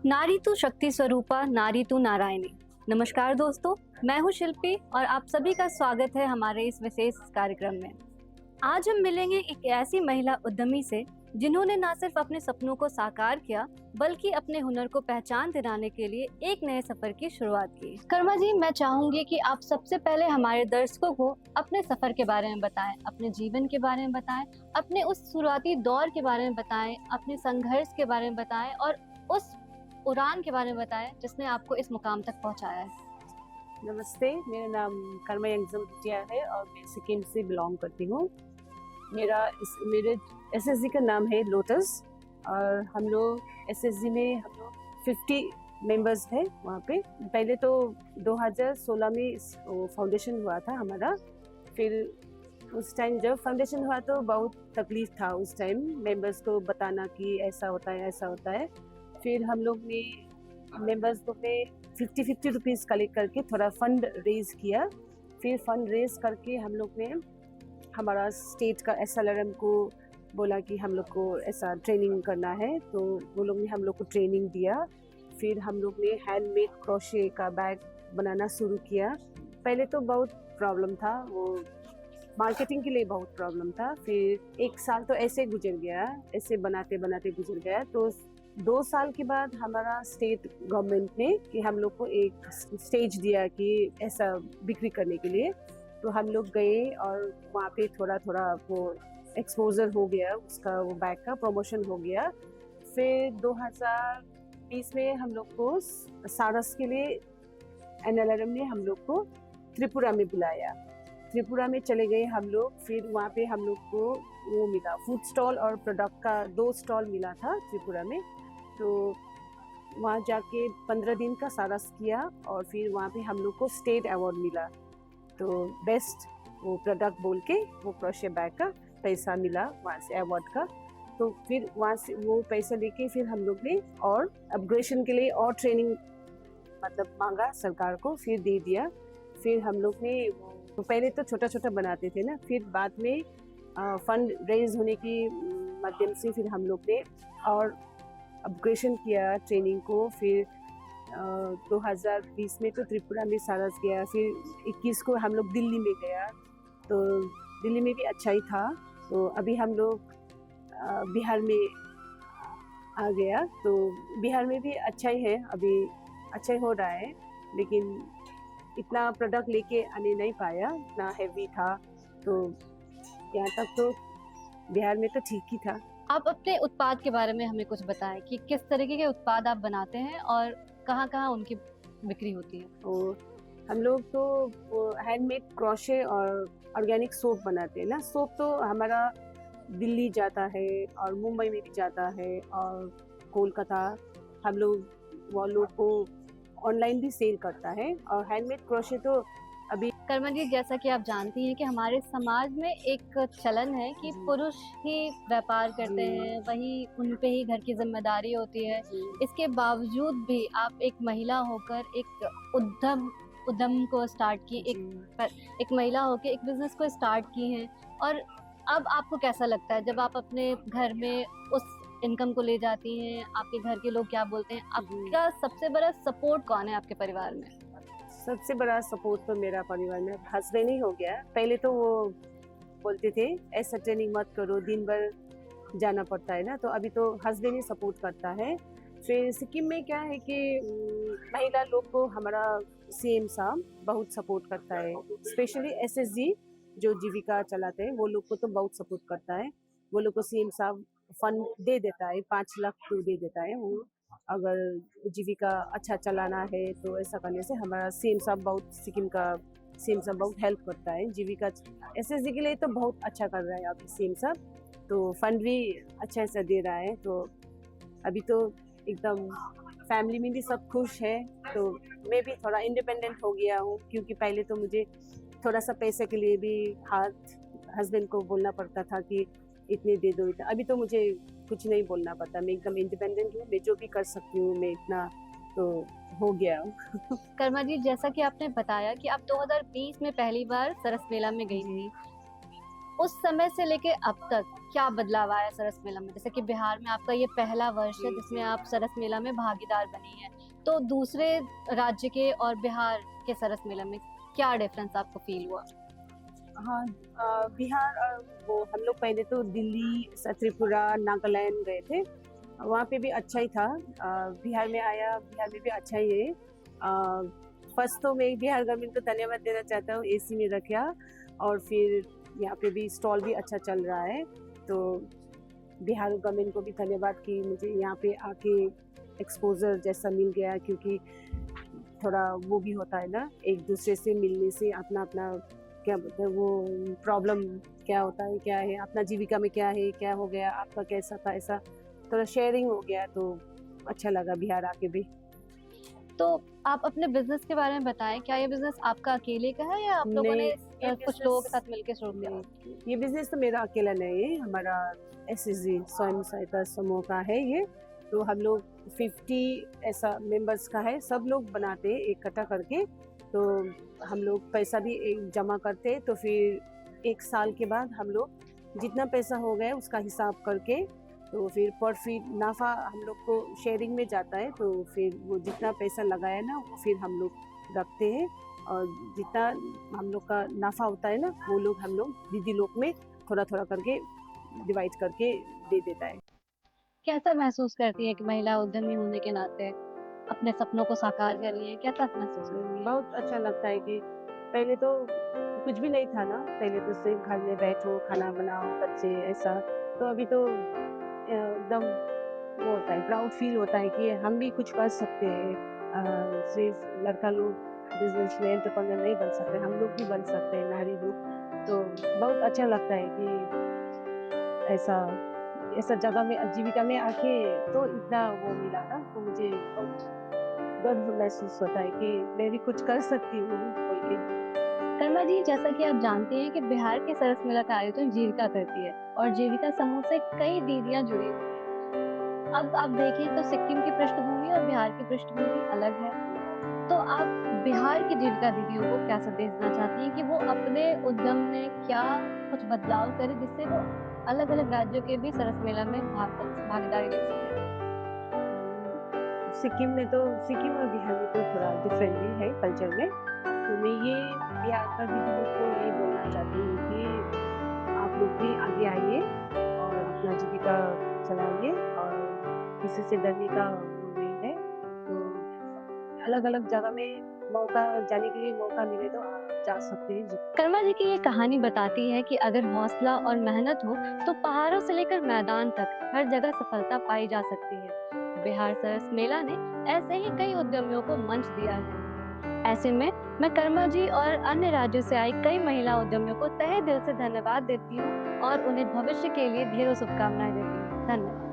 नारी तू शक्ति स्वरूपा, नारी तू नारायणी। नमस्कार दोस्तों, मैं हूँ शिल्पी और आप सभी का स्वागत है हमारे इस विशेष कार्यक्रम में। आज हम मिलेंगे एक ऐसी महिला उद्यमी से जिन्होंने न सिर्फ अपने सपनों को साकार किया बल्कि अपने हुनर को पहचान दिलाने के लिए एक नए सफर की शुरुआत की। कर्मा जी, मैं चाहूंगी कि आप सबसे पहले हमारे दर्शकों को अपने सफर के बारे में बताएं, अपने जीवन के बारे में बताएं, अपने उस शुरुआती दौर के बारे में बताएं, अपने संघर्ष के बारे में बताएं और उस उड़ान के बारे में बताएं जिसने आपको इस मुकाम तक पहुंचाया है। नमस्ते, मेरा नाम कर्मा यंगजम भुटिया है और मैं सिक्किम से बिलोंग करती हूँ। मेरे एसएसजी का नाम है लोटस और हम लोग एसएसजी में हम लोग 50 मेंबर्स हैं वहाँ पे। पहले तो 2016 में फाउंडेशन हुआ था हमारा। फिर उस टाइम जब फाउंडेशन हुआ तो बहुत तकलीफ था उस टाइम मेंबर्स को बताना कि ऐसा होता है ऐसा होता है। फिर हम लोग ने मेंबर्स को ने 50 रुपीज़ कलेक्ट करके थोड़ा फंड रेज किया। फिर फंड रेज करके हम लोग ने हमारा स्टेट का SLRM को बोला कि हम लोग को ऐसा ट्रेनिंग करना है, तो वो लोग ने हम लोग को ट्रेनिंग दिया। फिर हम लोग ने हैंडमेड क्रोशे का बैग बनाना शुरू किया। पहले तो बहुत प्रॉब्लम था, वो मार्केटिंग के लिए बहुत प्रॉब्लम था। फिर 1 साल तो ऐसे गुजर गया, ऐसे बनाते बनाते गुजर गया। तो 2 साल के बाद हमारा स्टेट गवर्नमेंट ने कि हम लोग को एक स्टेज दिया कि ऐसा बिक्री करने के लिए। तो हम लोग गए और वहाँ पे थोड़ा थोड़ा वो एक्सपोजर हो गया, उसका वो बैग का प्रमोशन हो गया। फिर 2020 में हम लोग को सारस के लिए NLRM ने हम लोग को त्रिपुरा में बुलाया। त्रिपुरा में चले गए हम लोग। फिर वहाँ पे हम लोग को वो मिला, फूड स्टॉल और प्रोडक्ट का 2 स्टॉल मिला था त्रिपुरा में। तो वहाँ जाके 15 दिन का सारस किया और फिर वहाँ पे हम लोग को स्टेट अवार्ड मिला। तो बेस्ट वो प्रोडक्ट बोल के वो क्रोशे बैग का पैसा मिला वहाँ से अवार्ड का। तो फिर वहाँ से वो पैसा लेके फिर हम लोग ने और अपग्रेडेशन के लिए और ट्रेनिंग मतलब मांगा सरकार को, फिर दे दिया। फिर हम लोग ने तो पहले तो छोटा छोटा बनाते थे ना, फिर बाद में फंड रेज होने की माध्यम से फिर हम लोग ने और अपग्रेडेशन किया ट्रेनिंग को। फिर 2020 में तो त्रिपुरा में सारस गया। फिर 21 को हम लोग दिल्ली में गया, तो दिल्ली में भी अच्छा ही था। तो अभी हम लोग बिहार में आ गया, तो बिहार में भी अच्छा ही है, अभी अच्छा ही हो रहा है। लेकिन इतना प्रोडक्ट लेके आने नहीं पाया, इतना हैवी था। तो यहाँ तक तो बिहार में तो ठीक ही था। आप अपने उत्पाद के बारे में हमें कुछ बताएं कि किस तरीके के उत्पाद आप बनाते हैं और कहाँ कहाँ उनकी बिक्री होती है। तो हम लोग तो हैंडमेड क्रोशे और ऑर्गेनिक सोप बनाते हैं ना। सोप तो हमारा दिल्ली जाता है और मुंबई में भी जाता है और कोलकाता हम लोग वो लोग को ऑनलाइन भी सेल करता है। और हैंडमेड क्रोशे तो अभी कर्मा जी, जैसा कि आप जानती हैं कि हमारे समाज में एक चलन है कि पुरुष ही व्यापार करते हैं, वही उन पे ही घर की जिम्मेदारी होती है। इसके बावजूद भी आप एक महिला होकर एक उद्यम को स्टार्ट की, एक महिला होकर एक बिजनेस को स्टार्ट की है। और अब आपको कैसा लगता है जब आप अपने घर में उस इनकम को ले जाती हैं? आपके घर के लोग क्या बोलते हैं? आपका सबसे बड़ा सपोर्ट कौन है आपके परिवार में? सबसे बड़ा सपोर्ट तो मेरा परिवार में हस्बैंड ही हो गया। पहले तो वो बोलते थे ऐसा ट्रेनिंग मत करो, दिन भर जाना पड़ता है ना, तो अभी तो हस्बैंड ही सपोर्ट करता है। फिर सिक्किम में क्या है कि महिला लोग को हमारा CM साहब बहुत सपोर्ट करता है, स्पेशली SSG जो जीविका चलाते हैं वो लोग को तो बहुत सपोर्ट करता है। वो लोग को CM साहब फंड दे देता है, 5 लाख तो दे देता है। वो अगर जीविका अच्छा चलाना है तो ऐसा करने से हमारा CM साहब बहुत, सिक्किम का CM साहब बहुत हेल्प करता है। जीविका SSG के लिए तो बहुत अच्छा कर रहा है अभी CM साहब, तो फंड भी अच्छा ऐसा दे रहा है। तो अभी तो एकदम फैमिली में भी सब खुश है। तो मैं भी थोड़ा इंडिपेंडेंट हो गया हूँ, क्योंकि पहले तो मुझे थोड़ा सा पैसे के लिए भी हस्बैंड को बोलना पड़ता था कि इतने दे दो इतना। अभी तो मुझे कुछ नहीं बोलना पड़ता, मैं एकदम इंडिपेंडेंट हूँ, मैं जो भी कर सकती हूँ मैं इतना तो हो गया हूँ। कर्मा जी, जैसा कि आपने बताया कि आप 2020 में पहली बार सरस मेला में गई थी, उस समय से लेके अब तक क्या बदलाव आया सरस मेला में? जैसे कि बिहार में आपका ये पहला वर्ष है जी, जिसमें जी। आप सरस मेला में भागीदार बनी हैं। तो दूसरे राज्य के और बिहार के सरस मेला में क्या डिफरेंस आपको फ़ील हुआ? हाँ, बिहार वो हम लोग पहले तो दिल्ली, त्रिपुरा, नागालैंड गए थे। वहाँ पे भी अच्छा ही था। बिहार में आया, बिहार में भी अच्छा ही है। फर्स्ट तो मैं बिहार गवर्नमेंट को धन्यवाद देना चाहता हूँ, एसी में रखा और फिर यहाँ पे भी स्टॉल भी अच्छा चल रहा है। तो बिहार गवर्नमेंट को भी धन्यवाद कि मुझे यहाँ पे आके एक्सपोज़र जैसा मिल गया, क्योंकि थोड़ा वो भी होता है ना, एक-दूसरे से मिलने से अपना-अपना क्या बोलते हैं वो प्रॉब्लम क्या होता है, क्या है, अपना जीविका में क्या है, क्या हो गया, आपका कैसा था, ऐसा थोड़ा शेयरिंग हो गया, तो अच्छा लगा बिहार आके भी। तो आप अपने बिज़नेस के बारे में बताएँ, क्या ये बिज़नेस आपका अकेले का है या आप लोगों नहीं, ने ये कुछ लोगों के बिज़नेस साथ मिलके शुरू किया? नहीं, ये बिज़नेस तो मेरा अकेला नहीं है, हमारा एसएसजी स्वयं सहायता समूह का है ये। तो हम लोग 50 ऐसा मेंबर्स का है, सब लोग बनाते हैं इकट्ठा करके। तो हम लोग पैसा भी जमा करते हैं, तो फिर 1 साल के बाद हम लोग जितना पैसा हो गया उसका हिसाब करके, तो फिर प्रॉफिट नाफ़ा हम लोग को शेयरिंग में जाता है। तो फिर वो जितना पैसा लगाया ना, वो फिर हम लोग रखते हैं और जितना हम लोग का नाफ़ा होता है ना, वो लोग हम लोग दीदी लोग में थोड़ा-थोड़ा करके डिवाइड करके दे देता है। कैसा महसूस करती हैं कि महिला उद्यमी होने के नाते अपने सपनों को साकार कर रही हैं? कैसा महसूस करती हैं? बहुत अच्छा लगता है कि पहले तो कुछ भी नहीं था ना, पहले तो सिर्फ़ घर में बैठो, खाना बनाओ, बच्चे ऐसा। तो अभी तो एकदम वो होता है, प्राउड फ़ील होता है कि हम भी कुछ कर सकते हैं। सिर्फ़ लड़का लोग बिज़नेसमैन, एंटरप्रेन्योर नहीं बन सकते, हम लोग भी बन सकते हैं, नारी लोग। तो बहुत अच्छा लगता है कि ऐसा ऐसा जगह में आजीविका में आके तो इतना वो मिला ना, तो मुझे बहुत गर्व महसूस होता है कि मैं भी कुछ कर सकती हूँ बोल के। कर्मा जी, जैसा कि आप जानते हैं कि बिहार के सरस मेला का आयोजन जीविका करती है और जीविका समूह से कई दीदियां जुड़ी हुई हैं। अब आप देखें तो सिक्किम की पृष्ठभूमि और बिहार की पृष्ठभूमि अलग है। तो आप बिहार की जीविका दीदियों को क्या संदेश देना चाहती हैं कि वो अपने उद्यम में क्या कुछ बदलाव करें जिससे वो अलग-अलग राज्यों के भी सरस मेला में भागीदारी ले सकें? सिक्किम और बिहार में तो थोड़ा डिफरेंटली है कल्चर में। तो मैं ये बिहार का दीदी लोग को यही बोलना चाहती हूँ कि आप लोग भी आगे आइए और अपना जीविका चलाइए और किसी से डरने का वो नहीं है। तो अलग-अलग जगह में मौका जाने के लिए मौका मिले तो आप जा सकते हैं। जी। कर्मा जी की ये कहानी बताती है कि अगर हौसला और मेहनत हो तो पहाड़ों से लेकर मैदान तक हर जगह सफलता पाई जा सकती है। बिहार सरस मेला ने ऐसे ही कई उद्यमियों को मंच दिया है। ऐसे में मैं कर्मा जी और अन्य राज्यों से आई कई महिला उद्यमियों को तहे दिल से धन्यवाद देती हूँ और उन्हें भविष्य के लिए ढेरों शुभकामनाएं देती हूँ। धन्यवाद।